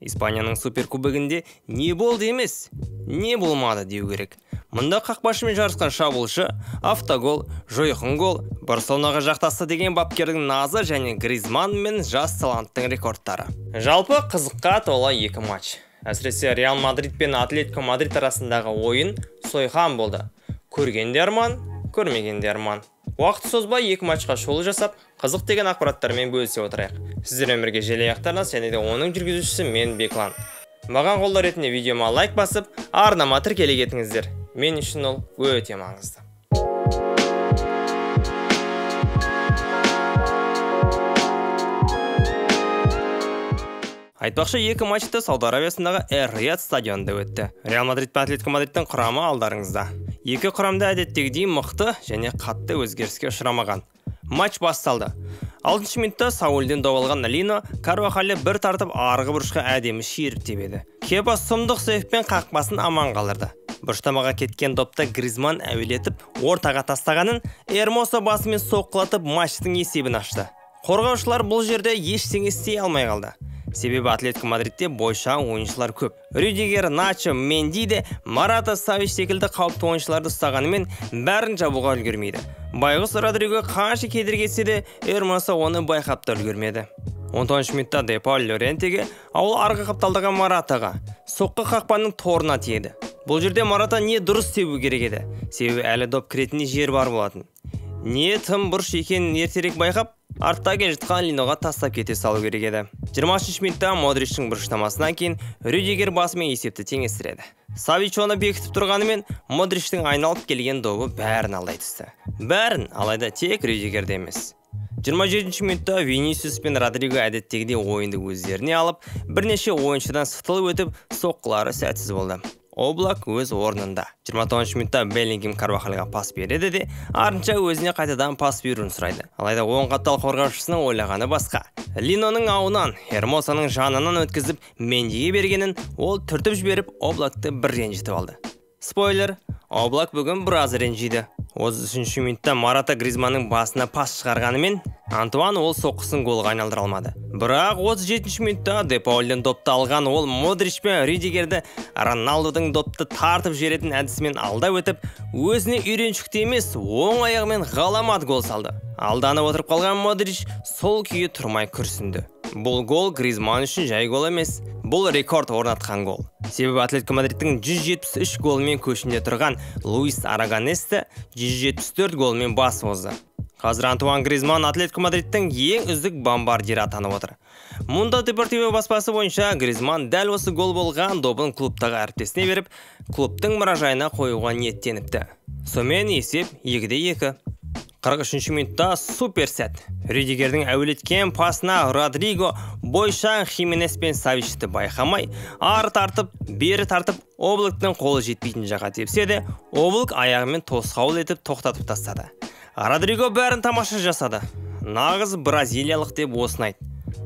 Испанияның суперкубогінде не болды емес, не болмады деу керек. Мұнда қақпашымен жарысқан шабуылшы, автогол, жойқын гол, Барселонаға жақтасты деген бапкердің назы және Гризманн мен жас таланттың рекордтары. Жалпы қызыққа толы екі матч. Әсіресе Реал Мадрид пен Атлетико Мадрид арасындағы ойын сойқан болды. Көргенде арман, көрмегенде арман. Уақыт созбай екі матчқа шолу жасап, қызық деген ақпараттармен бөлісе отырайық. Сіздермен бірге желі аяқтарына, және де оның жүргізушісі мен Беклан. Маған қолдау ретінде видеома лайк басып, арнама тіркеле кетіңіздер. Мен үшін ол өте маңызды. Айтпақшы, екі матчты Сауд Арабиясындағы Эр-Рияд стадионында өтті. Реал Мадрид пен Атлетико Мадридтің құрамы алдарыңызда. Екі құрамда әдеттегідей мықты және қатты өзгеріске ұшырамаған. Матч басталды. 6-шы минутта Саульден добалған Лино Карвахалды бір тартып арғы бұрышқа әдемі шиіріп тебеді. Кепа сұмдық сейфпен қақпасын аман қалдырды. Бұрыштамаға кеткен допта Гризманн әуелетіп, ортаға тастағанын Эрмосо басымен соққылатып матчтың есебін ашты. Қорғаушылар бұл жерде ештеңе істей алмай қалды. Себебі Атлетико Мадридте бойша ойыншылар көп. Рюдигер, Начо, Менди де Марата, Савич секілді қауіпті ойыншыларды ұстағанымен бәрін жабуға үлгермейді. Байғұс Родриго қанша кедергі етсе де, Эрмосо оны байқап та үлгермеді. 19 минутта Де Паул Лорентеге, ауыл арғы қапталдаған Маратаға соққы қақпаның торына тиеді. Бұл жерде Марата не дұрыс себу керек еді, себебі әлі доп кіретіне жер бар болатын. Не тым бұрыш екенін ертерек байқап, артта келе жатқан Линоға тастап кете салу керек еді. 20 минутта Модричтің бұрыштамасынан кейін Рюдигер басымен есепті теңестіреді. Савич оны бекітіп тұрғанымен Модричтің айналып келген добы бәрін алдай түсті. Бәрін, алайда тек Рюдигерде емес. 27 минутта Винисиус пен Родриго әдеттегідей ойынды өздеріне алып, бірнеше ойыншыдан сытылып өтіп, соққылары сәтсіз болды. Облак өз орнында. 29 минутта Беллингем Карвахалға пас береді де, артынша өзіне қайтадан пас беруін сұрайды. Алайда оң қаптал қорғаушысының ойлағаны басқа. Линоның ауынан, Эрмосоның жанынан өткізіп, Мендиге бергенін ол түртіп жіберіп, Облакты бір ренжітіп алды. Спойлер, Облак бүгін біраз ренжиді. 33 минутта Марата Гризманның басына пас шығарғанымен, Антуан ол соққысын голға айналдыра алмады. Бірақ 37 минутта Де Паулден допты алған ол Модрич пен Рюдигерді Роналдудың допты тартып жеретін әдісімен алдап өтіп, өзіне үйреншікті емес, оң аяғымен ғаламат гол салды. Алданып отырып қалған Модрич сол күйі тұрмай күрсінді. Бұл гол Гризманн үшін жай гол емес, бұл рекорд орнатқан гол. Себебі Атлетико Мадридтің 173 голмен көшінде тұрған Луис Араганесті 174 голмен бас озды. Қазір Антуан Гризманн Атлетико Мадридтің ең үздік бомбардирі атанып отыр. Мұнда Депортиво баспасы бойынша Гризманн дәл осы гол болған добын клубтағы әріптесіне беріп, клубтың мұражайына қоюға ниеттеніпті. Сонымен есеп 2-2. 43 минутта супер сәт. Рюдигердің әуелеткен пасына Родриго бойшаң Хименес пен Савичті байқамай, ары тартып, бері тартып, Облактың қолы жетпейтін жаққа тепсе де, Облак аяғымен тосқауыл етіп тоқтатып тастады. Родриго бәрін тамаша жасады. Нағыз бразилиялық деп осынайды.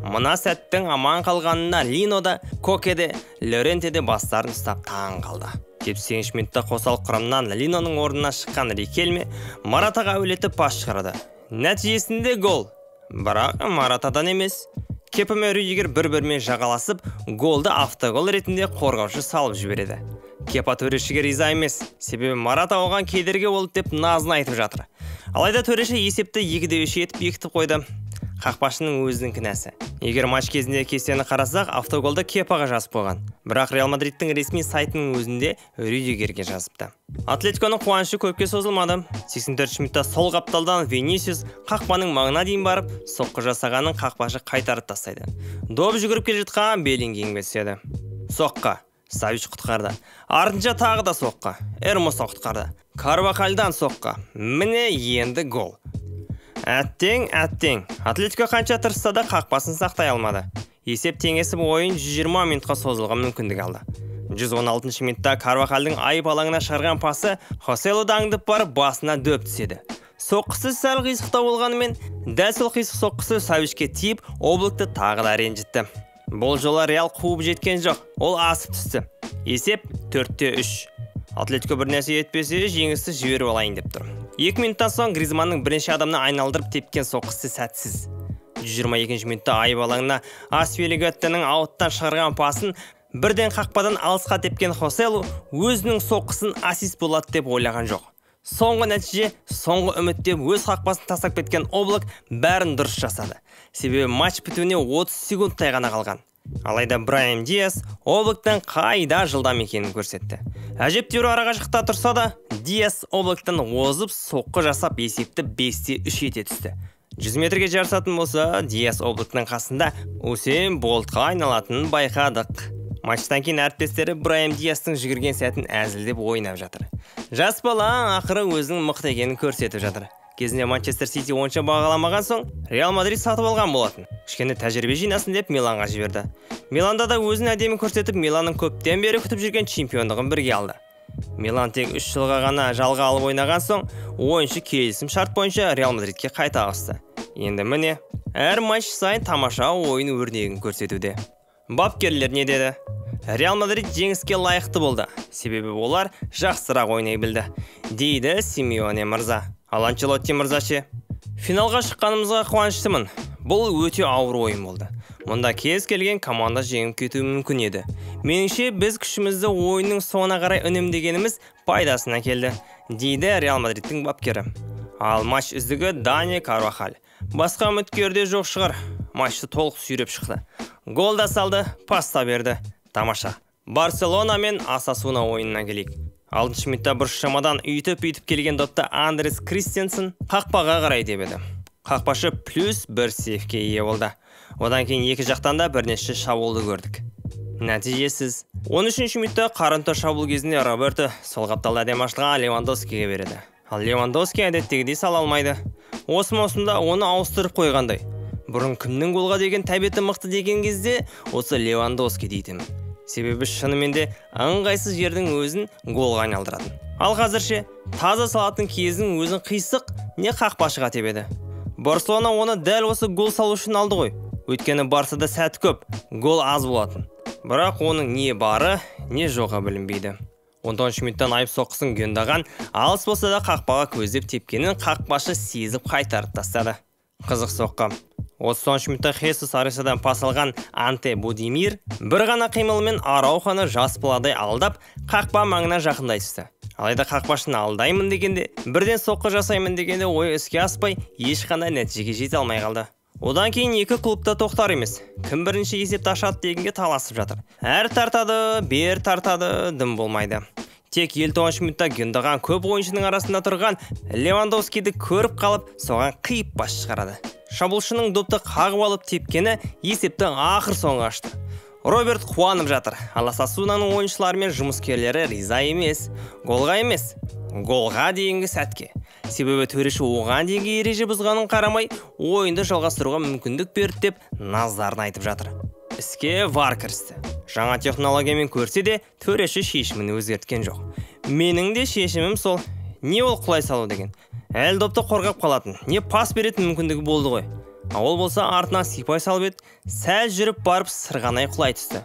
Мына сәттің аман қалғанына Лино да, Коке де, Лоренте де бастарын ұстап таң қалды. 78 минутта қосал құрамнан Линоның орнына шыққан Рикельме Маратаға әуелетіп пас шығарады. Нәтижесінде гол. Бірақ Маратадан емес. Кепа мен Рюдигер бір-бірімен жағаласып, голды автогол ретінде қорғаушы салып жібереді. Кепа төрешіге риза емес, себебі Марата оған кедергі болды деп назын айтып жатыр. Алайда төреші есепті 2-3 етіп бекітіп қойды. Қақпашының өзінің кінәсі. Егер матч кезінде кестені қарасақ, автоголды Кепаға жазып қойған. Бірақ Реал Мадридтің ресми сайтының өзінде Рюдигерге жазыпты. Атлетиконың қуанышы көпке созылмады. 84 минутта сол қапталдан Винисиус қақпаның маңына дейін барып, соққы жасағанын қақпашы қайтарып тастайды. Доп жүгіріп келе жатқан Беллингемге түседі. Соққы. Савич құтқарды. Артынша тағы да соққы. Эрмосо құтқарды. Карвахалдан соққы. Міне енді гол. Әттең. Атлетико қанша тырысса да қақпасын сақтай алмады. Есеп теңесіп ойын 120 минутқа созылған мүмкіндік алды. 116 минутта Карвахалдың айып алаңына шығарған пасы Хосело даңдып барып басына дөп түседі. Соққысы сәл қисықта болғанымен, дәл сол қисық соққысы Савичке тиіп, Облакты тағы да ренжітті. Бұл жолы Реал қуып жеткен жоқ, ол асып түсті. Есеп 4-3. Атлетико бір нәрсе етпесе, жеңісті жіберіп алайын деп тұр. 2 минуттан соң Гризманның бірінші адамны айналдырып тепкен соққысы сәтсіз. 122 минутта айып алаңына Аспилигеттің ауттан шығарған пасын бірден қақпадан алысқа тепкен Хоселу өзінің соққысын ассист болады деп ойлаған жоқ. Соңғы нәтиже, соңғы үміт деп өз қақпасын тастап кеткен Облак бәрін дұрыс жасады. Себебі матч бітуіне 30 секундтай ғана қалған. Алайда Брайм Диас Облактан қайда жылдам екенін көрсетті. Әжептәуір арақашықта тұрса да, Диас Облактан озып соққы жасап есепті 5-3 ете түсті. 100 метрге жарысатын болса, Диас Облактың қасында Усейн Болтқа айналатынын байқадық. Матчтан кейін әріптестері Брайм Диастың жүгірген сәтін әзілдеп ойнап жатыр. Жас бала ақыры өзінің мықты екенін көрсетіп жатыр. Кезінде Манчестер Сити онша бағаламаған соң, Реал Мадрид сатып алған болатын. Кішкене тәжірибе жинасын деп Миланға жіберді. Миланда да өзін әдемі көрсетіп, Миланның көптен бері күтіп жүрген чемпиондығын бірге алды. Милан тек 3 жылға ғана жалға алып ойнаған соң, ойыншы келісім шарт бойынша Реал Мадридке қайта ауысты. Енді міне, әр матч сайын тамаша ойын өрнегін көрсетуде. Бапкерлер не деді? Реал Мадрид жеңіске лайықты болды, себебі олар жақсырақ ойнай білді, дейді Симеоне мырза. Ал Анчелотти мырза ше? Финалға шыққанымызға қуаныштымын. Бұл өте ауыр ойын болды. Мұнда кез келген команда жеңіп кетуі мүмкін еді. Меніңше біз күшімізді ойынның соңына қарай үнемдегеніміз пайдасына келді, дейді Реал Мадридтің бапкері. Ал матч үздігі Дани Карвахаль. Басқа үміткерде жоқ шығар. Матчты толық сүйреп шықты. Гол да салды, пас та берді. Тамаша. Барселона мен Осасуна ойынына келейік. 6 минутта бұрыш шамадан үйтіп келген допта Андрес Кристенсен қақпаға қарай дебеді. Қақпашы +1 сейфке ие болды. Одан кейін екі жақтан да бірнеше шабуылды көрдік. Нәтижесіз. 13 минутта қарынты шабуыл кезінде Роберто сол қапталда әдемі ашылған Левандовскиге береді. Ал Левандовски әдеттегідей сала алмайды. Осы маусымда оны ауыстырып қойғандай. Бұрын кімнің голға деген тәбеті мықты деген кезде осы Левандовски дейтін. Себебі шынымен де ыңғайсыз жердің өзін голға айналдыратын. Ал қазірше таза салатын кездің өзін қисық не қақпашыға тебеді. Барселона оны дәл осы гол салу үшін алды ғой. Өйткені Барсада сәт көп, гол аз болатын. Бірақ оның не бары, не жоғы білінбейді. 19 минуттан айып соққысын гөндаған, алыс болса да қақпаға көздеп тепкенін қақпашы сезіп қайтарып тастады. Қызық соққы. 30 минутта Хесус Арисадан пас алған Анте Будимир бір ғана қимылымен Арауханы жас баладай алдап, қақпа маңына жақындай түсті. Алайда қақпашыны алдаймын дегенде, бірден соққы жасаймын дегенде ой іске аспай, ешқандай нәтижеге жете алмай қалды. Одан кейін екі клубта тоқтар емес. Кім бірінші есепті ашады дегенге таласып жатыр. Әр тартады, бер тартады, дым болмайды. Тек 59 минутта гүндаған көп ойыншының арасында тұрған Левандовскийді көріп қалып, соған қиып бас шығарады. Шабуылшының допты қағып алып тепкені есепті ақыр соңға ашты. Роберт қуанып жатыр. Ал Осасунаның ойыншылары мен жұмыскерлері риза емес. Голға емес, голға дейінгі сәтке. Себебі төреші оған дейінгі ереже бұзғанын қарамай, ойынды жалғастыруға мүмкіндік берді деп наздарын айтып жатыр. Іске VAR кірісті. Жаңа технологиямен көрсе де, төреші шешімін өзгерткен жоқ. Менің де шешімім сол. Не ол құлай салу деген? Әл допты қорғап қалатын, не пас беретін мүмкіндігі болды ғой. Ол болса артынан сипай салып еді, сәл жүріп барып сырғанай құлай түсті.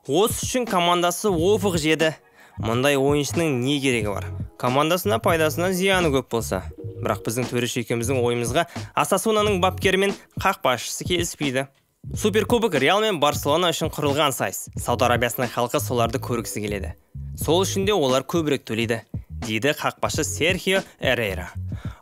Осы үшін командасы опық жеді. Мұндай ойыншының не керегі бар? Командасына пайдасына зияны көп болса. Бірақ біздің төреші екеуміздің ойымызға Осасунаның бапкері мен қақпашысы келіспейді. Суперкубок Реал мен Барселона үшін құрылған сайыс. Сауд Арабиясының халқы соларды көргісі келеді. Сол үшін де олар көбірек төлейді, дейді қақпашы Серхио Эрейра.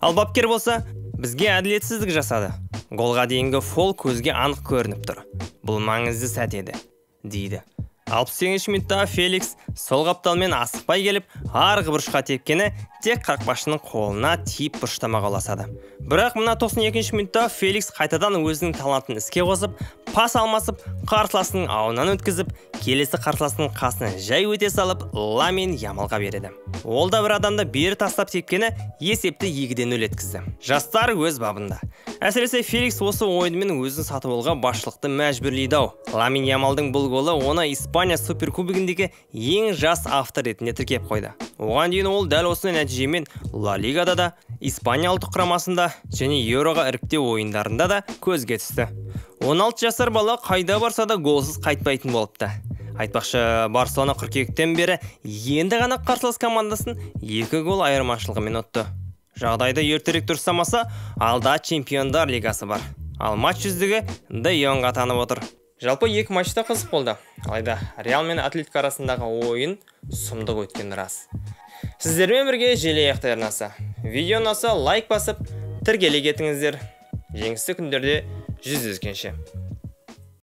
Ал бапкер болса, бізге әділетсіздік жасады. Голға дейінгі фол көзге анық көрініп тұр. Бұл маңызды сәт еді, дейді. 68 минутта Феликс сол қапталмен асықпай келіп, арғы бұрышқа тепкені тек қақпашының қолына тиіп бұрыштамаға ұласады. Бірақ мына 92 минутта Феликс қайтадан өзінің талантын іске қосып, пас алмасып, қарсыласының ауынан өткізіп, келесі қарсыласының қасына жай өте салып, Ламин Ямалға береді. Ол да бір адамды бері тастап тепкені есепті 2-0 өткізді. Жастар өз бабында. Әсіресе Феликс осы ойынмен өзін сатып алуға басшылықты мәжбүрлейді ау. Ламин Ямалдың бұл голы оны Испания суперкубогіндегі ең жас автор ретінде тіркеп қойды. Оған дейін ол дәл осы нәтижемен Ла Лигада да, Испания ұлттық құрамасында және Еуроға іріктеу ойындарында да көзге түсті. 16 жасар бала қайда барса да голсыз қайтпайтын болыпты. Айтпақшы, Барселона қыркүйектен бері енді ғана қарсылас командасын 2 гол айырмашылығымен ұтты. Жағдайды ертерек дұрыстамаса, алда Чемпиондар лигасы бар. ал матч үздігі Де Йонг атанып отыр. Жалпы екі матчта қызық болды. Алайда Реал мен Атлетико арасындағы ойын сұмдық өткені рас. Сіздермен бірге желі аяқтар арнасы. Видео ұнаса лайк басып, тіркеле кетіңіздер. Жеңісті күндерде жүздескенше.